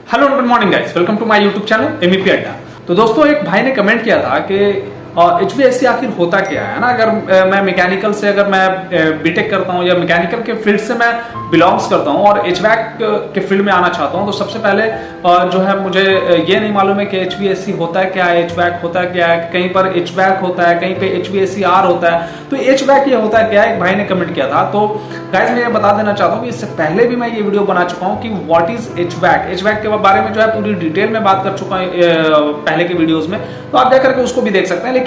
Hello good morning guys, welcome to my YouTube channel MEP Adda. तो दोस्तों, एक भाई ने कमेंट किया था कि एचवीएससी आखिर होता क्या है ना। अगर मैं मैकेनिकल से अगर मैं बीटेक करता हूँ या मैकेनिकल के फील्ड से मैं बिलोंग्स करता हूँ और एचवैक के फील्ड में आना चाहता हूँ, तो सबसे पहले जो है मुझे ये नहीं मालूम है कि एचवीएससी होता है क्या है, एचवैक होता है क्या है। कहीं पर एचवैक होता है, कहीं पे एचवीएससी आर होता है। तो एचवैक ये होता है क्या है, एक भाई ने कमेंट किया था। तो गाइस मैं ये बता देना चाहता हूँ कि इससे पहले भी मैं ये वीडियो बना चुका हूँ कि व्हाट इज एचवैक। एचवैक के बारे में जो है पूरी डिटेल में बात कर चुका हूँ पहले के वीडियोस में, तो आप जाकर के उसको भी देख सकते हैं। लेकिन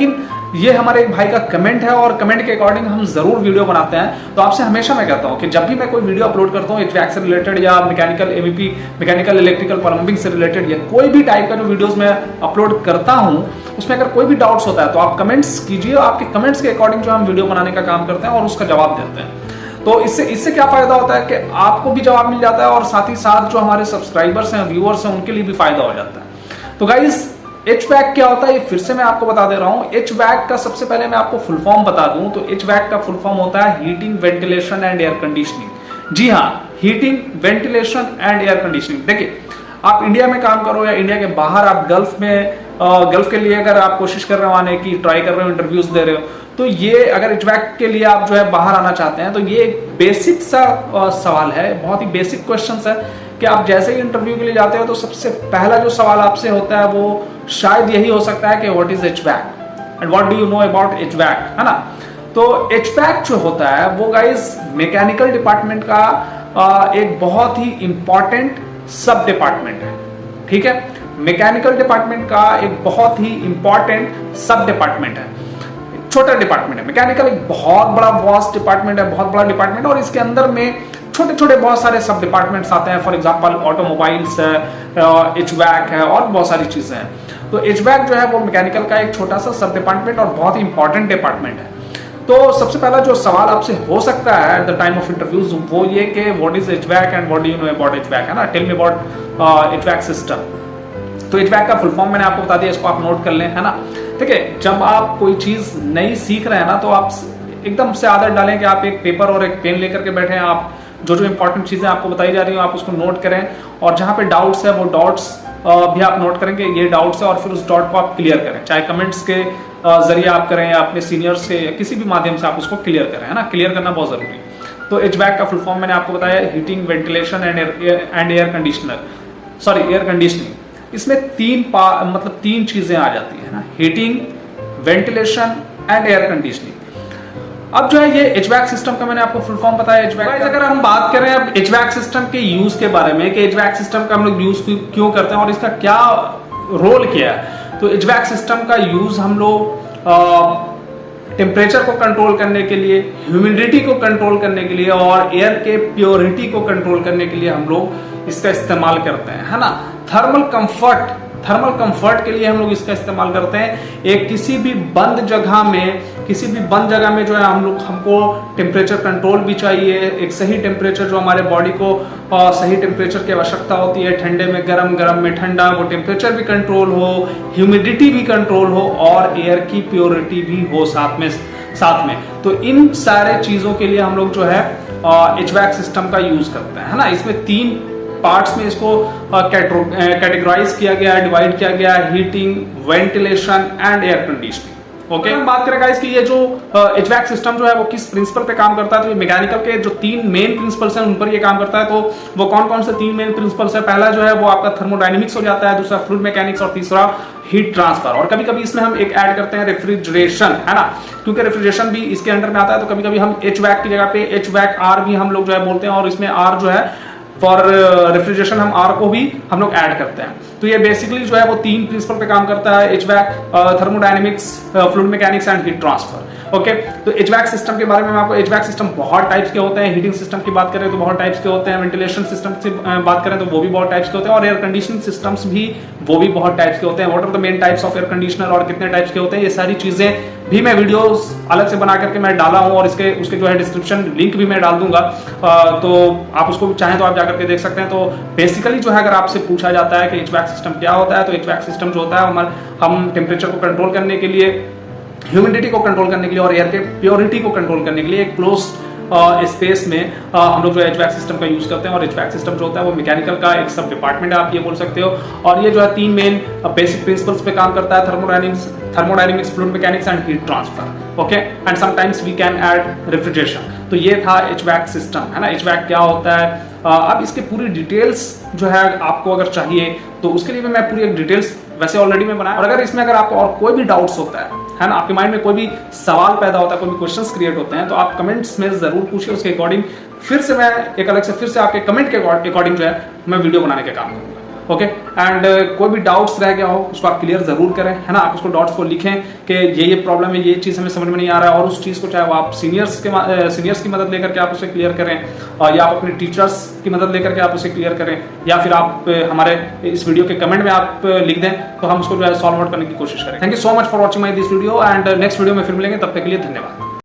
ये हमारे एक भाई का कमेंट है और कमेंट के अकॉर्डिंग हम जरूर वीडियो बनाते हैं। तो आपसे हमेशा मैं कहता हूं कि जब भी मैं कोई वीडियो अपलोड करता हूं एचवैक से रिलेटेड या mechanical MEP, mechanical electrical plumbing से रिलेटेड या कोई भी टाइप का जो वीडियोस मैं अपलोड करता हूं, उसमें अगर कोई भी डाउट्स होता है तो आप कमेंट्स कीजिए। आपके कमेंट्स के अकॉर्डिंग जो हम वीडियो बनाने का काम करते हैं और उसका जवाब देते हैं। तो इससे क्या फायदा होता है कि आपको भी जवाब मिल जाता है और साथ ही साथ जो हमारे सब्सक्राइबर्स हैं, व्यूअर्स हैं, उनके लिए भी फायदा हो जाता है। तो गाइस, एचवैक क्या होता है ये फिर से मैं आपको बता दे रहा हूं। एचवैक का सबसे पहले मैं आपको फुल फॉर्म बता दूं तो एचवैक का फुल फॉर्म होता है heating, ventilation and air conditioning. जी हाँ, heating, ventilation and air conditioning. देखिए, आप इंडिया में काम करो या इंडिया के बाहर आप गल्फ के लिए अगर आप कोशिश कर रहे हो आने की, ट्राई कर रहे हो, इंटरव्यूज दे रहे हो, तो ये अगर एचवैक के लिए आप जो है बाहर आना चाहते हैं तो ये एक बेसिक सा सवाल है, बहुत ही बेसिक क्वेश्चन है कि आप जैसे ही इंटरव्यू के लिए जाते हो तो सबसे पहला जो सवाल आपसे होता है वो शायद यही हो सकता है कि what is HVAC and what do you know about HVAC, है ना। तो एचवैक जो होता है वो गाइस मैकेनिकल डिपार्टमेंट का एक बहुत ही इंपॉर्टेंट सब डिपार्टमेंट है। ठीक है, मैकेनिकल डिपार्टमेंट का एक बहुत ही इंपॉर्टेंट सब डिपार्टमेंट है, छोटा डिपार्टमेंट है। मैकेनिकल एक बहुत बड़ा वास्ट डिपार्टमेंट है, बहुत बड़ा डिपार्टमेंट, और इसके अंदर में छोटे छोटे बहुत सारे सब डिपार्टमेंट्स आते हैं। फॉर एग्जांपल ऑटोमोबाइल्स है, एचवैक है और बहुत सारी चीजें हैं। तो एचवैक जो है वो मैकेनिकल का एक छोटा सा सब डिपार्टमेंट और बहुत ही इंपॉर्टेंट डिपार्टमेंट है। तो सबसे पहला जो सवाल आपसे हो सकता है at the time of interviews वो ये कि what is HVAC and what do you know about HVAC, है ना। Tell me about HVAC system. तो एचवैक का फुल फॉर्म मैंने आपको बता दिया, इसको आप नोट कर लें, है ना। ठीक है, जब आप कोई चीज नई सीख रहे हैं ना तो आप एकदम से आदत डालें कि आप एक पेपर और एक पेन लेकर के बैठे हैं, आप जो जो इंपॉर्टेंट चीजें आपको बताई जा रही हो आप उसको नोट करें, और जहां पे डाउट्स है वो डाउट्स भी आप नोट करेंगे, ये डाउट्स है, और फिर उस डाउट को आप क्लियर करें, चाहे कमेंट्स के जरिए आप करें या अपने सीनियर्स से या किसी भी माध्यम से आप उसको क्लियर करें, है ना। क्लियर करना बहुत जरूरी है। तो एचवैक का फुल फॉर्म मैंने आपको बताया, heating, ventilation and air conditioner, sorry air conditioning. इसमें तीन चीजें आ जाती है ना, heating, ventilation and air conditioning. अब जो है ये एचवैक सिस्टम का मैंने आपको फुल फॉर्म बताया। एचवैक अगर हम बात करें अब एचवैक सिस्टम के यूज के बारे में कि एचवैक सिस्टम का हम लोग यूज क्यों करते हैं और इसका क्या रोल क्या है, तो एचवैक सिस्टम का यूज हम लोग टेम्परेचर को कंट्रोल करने के लिए, ह्यूमिडिटी को कंट्रोल करने के लिए और एयर के प्योरिटी को कंट्रोल करने के लिए हम लोग इसका इस्तेमाल करते हैं, है ना। थर्मल कंफर्ट के लिए हम लोग इसका इस्तेमाल करते हैं। एक किसी भी बंद जगह में जो है हमको टेम्परेचर कंट्रोल भी चाहिए, एक सही टेम्परेचर जो हमारे बॉडी को सही टेम्परेचर की आवश्यकता होती है, ठंडे में गर्म, गर्म में ठंडा, वो टेम्परेचर भी कंट्रोल हो, ह्यूमिडिटी भी कंट्रोल हो और एयर की प्योरिटी भी हो साथ में। तो इन सारे चीजों के लिए हम लोग जो है एचवैक सिस्टम का यूज करते हैं, है ना। इसमें 3 पार्ट्स में इसको कैटेगराइज किया गया है, डिवाइड किया गया है, heating, ventilation and air conditioning. Okay, हम बात करें गाइस कि ये जो एचवैक सिस्टम जो है वो किस प्रिंसिपल पे काम करता है, तो ये मैकेनिकल के जो 3 मेन प्रिंसिपल्स हैं उन पर ये काम करता है। तो वो कौन कौन से 3 मेन प्रिंसिपल्स है? पहला जो है वो आपका थर्मोडायनेमिक्स हो जाता है, दूसरा फ्लूइड मैकेनिक्स और तीसरा हीट ट्रांसफर। और कभी कभी इसमें हम एक ऐड करते हैं रेफ्रिजरेशन, है ना, क्योंकि रेफ्रिजरेशन भी इसके अंडर में आता है। तो कभी कभी हम एचवैक की जगह पे एचवैक आर भी हम लोग जो है बोलते हैं, और इसमें आर जो है फॉर रेफ्रिजरेशन हम आर को भी हम लोग ऐड करते हैं। तो ये बेसिकली जो है वो 3 प्रिंसिपल पे काम करता है, HVAC, thermodynamics, fluid mechanics and heat transfer. Okay, तो एचवैक सिस्टम के बारे में मैं आपको, एचवैक सिस्टम बहुत टाइप्स के होते हैं। हीटिंग सिस्टम की बात करें तो बहुत टाइप्स के होते हैं, वेंटिलेशन सिस्टम की बात करें तो वो भी बहुत टाइप्स के होते हैं, और एयर कंडीशनिंग सिस्टम्स भी वो भी बहुत टाइप्स के होते हैं। What are the main types of air conditioner और कितने टाइप्स के होते हैं, ये सारी चीजें भी मैं वीडियोस अलग से बना करके मैं डाला हूं, और उसके जो है डिस्क्रिप्शन लिंक भी मैं डाल दूंगा, तो आप उसको चाहें तो आप जाकर के देख सकते हैं। तो बेसिकली जो है अगर आपसे पूछा जाता है कि एचवैक सिस्टम क्या होता है, तो एचवैक सिस्टम जो होता है हम टेम्परेचर को कंट्रोल करने के लिए, ह्यूमिडिटी को कंट्रोल करने के लिए और एयर के प्योरिटी को कंट्रोल करने के लिए एक क्लोज स्पेस में हम लोग जो एचवैक सिस्टम का यूज करते हैं। और एचवैक सिस्टम जो होता है वो मैकेनिकल का एक सब डिपार्टमेंट है, आप ये बोल सकते हो। और ये जो है 3 मेन बेसिक प्रिंसिपल्स पे काम करता है, thermodynamics, fluid mechanics and heat transfer. Okay, and sometimes we can add refrigeration. तो ये था एचवैक सिस्टम, है ना। एचवैक क्या होता है, अब इसके पूरी डिटेल्स जो है आपको अगर चाहिए तो उसके लिए मैं पूरी एक डिटेल्स वैसे ऑलरेडी मैं बनाया। और अगर इसमें अगर आपको और कोई भी डाउट्स होता है ना, आपके माइंड में कोई भी सवाल पैदा होता है, कोई भी क्वेश्चंस क्रिएट होते हैं, तो आप कमेंट्स में जरूर पूछिए। उसके अकॉर्डिंग फिर से मैं एक अलग से फिर से आपके कमेंट के अकॉर्डिंग जो है मैं वीडियो बनाने का काम करूंगा। ओके, एंड कोई भी डाउट्स रह गया हो उसको आप क्लियर जरूर करें, है ना। आप उसको डाउट्स को लिखें कि ये प्रॉब्लम है, ये चीज़ हमें समझ में नहीं आ रहा है, और उस चीज़ को चाहे वो आप सीनियर्स की मदद लेकर के आप उसे क्लियर करें, या आप अपने टीचर्स की मदद लेकर के आप उसे क्लियर करें, या फिर आप हमारे इस वीडियो के कमेंट में आप लिख दें, तो हम उसको जो है सॉल्व आउट करने की कोशिश करें। Thank you so much for watching my this video, and next video में फिर मिलेंगे। तब तक के लिए धन्यवाद।